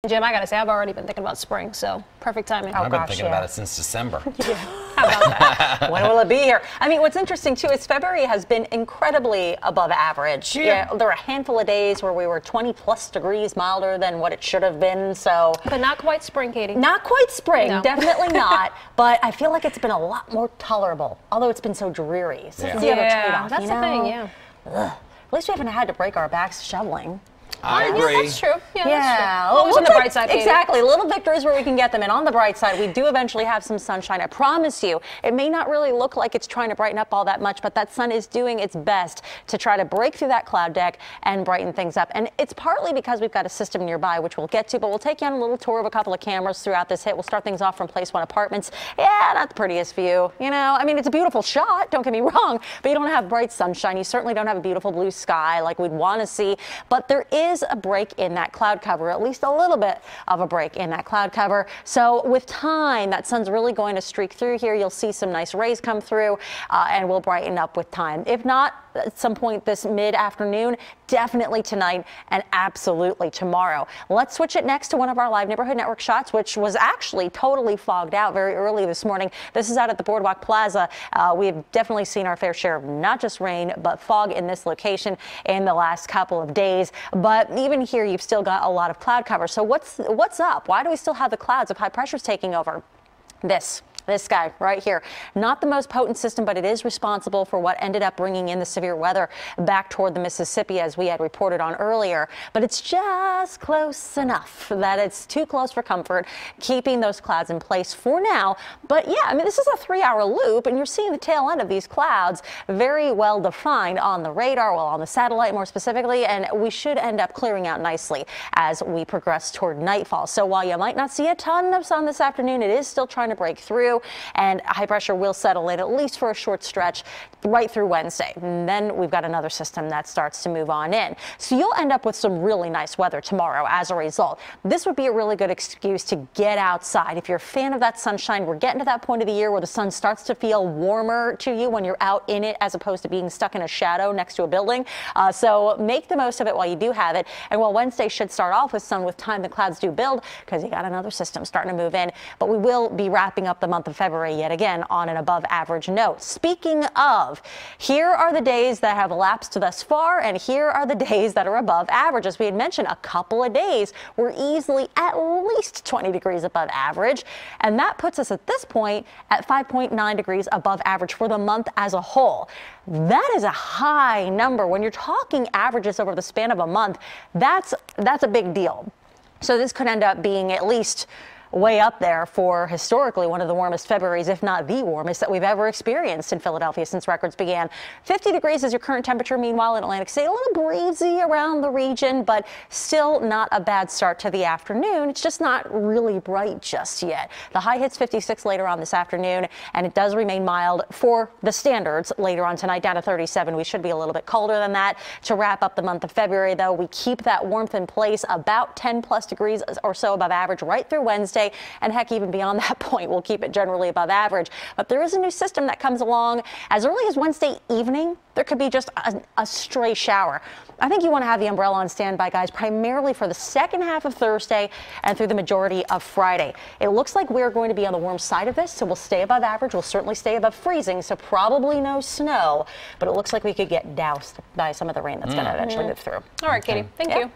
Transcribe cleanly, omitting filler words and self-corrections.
Jim, I gotta say, I've already been thinking about spring, so perfect timing. I've been thinking about it since December. Yeah. How about that? When will it be here? I mean, what's interesting too is February has been incredibly above average. Yeah, there were a handful of days where we were 20+ degrees milder than what it should have been. So, but not quite spring, Katie. Not quite spring, No. Definitely not. But I feel like it's been a lot more tolerable, although it's been so dreary. So it's the other trade-off. That's the thing. Yeah. Ugh. At least we haven't had to break our backs shoveling. I agree. Yeah, that's true. Yeah, that's true. Well, Always on the bright side, Katie. Exactly. Little victories where we can get them. And on the bright side, we do eventually have some sunshine. I promise you. It may not really look like it's trying to brighten up all that much, but that sun is doing its best to try to break through that cloud deck and brighten things up. And it's partly because we've got a system nearby, which we'll get to, but we'll take you on a little tour of a couple of cameras throughout this hit. We'll start things off from Place One Apartments. Yeah, not the prettiest view. You know, I mean, it's a beautiful shot. Don't get me wrong, but you don't have bright sunshine. You certainly don't have a beautiful blue sky like we'd want to see, but there is a break in that cloud cover, at least a little bit of a break in that cloud cover. So with time, that sun's really going to streak through here. You'll see some nice rays come through and we'll brighten up with time. If not, at some point this mid-afternoon, definitely tonight and absolutely tomorrow. Let's switch it next to one of our live neighborhood network shots, which was actually totally fogged out very early this morning. This is out at the Boardwalk Plaza. We've definitely seen our fair share of not just rain, but fog in this location in the last couple of days. But even here, you've still got a lot of cloud cover. So what's up? Why do we still have the clouds if high pressure's taking over? This guy right here, not the most potent system, but it is responsible for what ended up bringing in the severe weather back toward the Mississippi, as we had reported on earlier. But it's just close enough that it's too close for comfort, keeping those clouds in place for now. But yeah, I mean, this is a 3-hour loop, and you're seeing the tail end of these clouds very well defined on the radar, well, on the satellite more specifically, and we should end up clearing out nicely as we progress toward nightfall. So while you might not see a ton of sun this afternoon, it is still trying to break through. And high pressure will settle in at least for a short stretch right through Wednesday. And then we've got another system that starts to move on in. So you'll end up with some really nice weather tomorrow as a result. This would be a really good excuse to get outside. If you're a fan of that sunshine, we're getting to that point of the year where the sun starts to feel warmer to you when you're out in it as opposed to being stuck in a shadow next to a building. So make the most of it while you do have it. And while Wednesday should start off with sun, with time the clouds do build because you got another system starting to move in. But we will be wrapping up the month of February yet again on an above average note. Speaking of, here are the days that have elapsed thus far, and here are the days that are above average. As we had mentioned, a couple of days were easily at least 20 degrees above average, and that puts us at this point at 5.9 degrees above average for the month as a whole. That is a high number. When you're talking averages over the span of a month, that's a big deal. So this could end up being at least way up there for historically one of the warmest Februaries, if not the warmest that we've ever experienced in Philadelphia since records began. 50 degrees is your current temperature. Meanwhile, in Atlantic City, a little breezy around the region, but still not a bad start to the afternoon. It's just not really bright just yet. The high hits 56 later on this afternoon, and it does remain mild for the standards later on tonight, down to 37. We should be a little bit colder than that to wrap up the month of February, though. We keep that warmth in place, about 10+ degrees or so above average right through Wednesday. And heck, even beyond that point, we'll keep it generally above average. But there is a new system that comes along as early as Wednesday evening. There could be just a stray shower. I think you want to have the umbrella on standby, guys, primarily for the second half of Thursday and through the majority of Friday. It looks like we're going to be on the warm side of this, so we'll stay above average. We'll certainly stay above freezing, so probably no snow. But it looks like we could get doused by some of the rain that's going to eventually move through. All right, Katie. Thank you.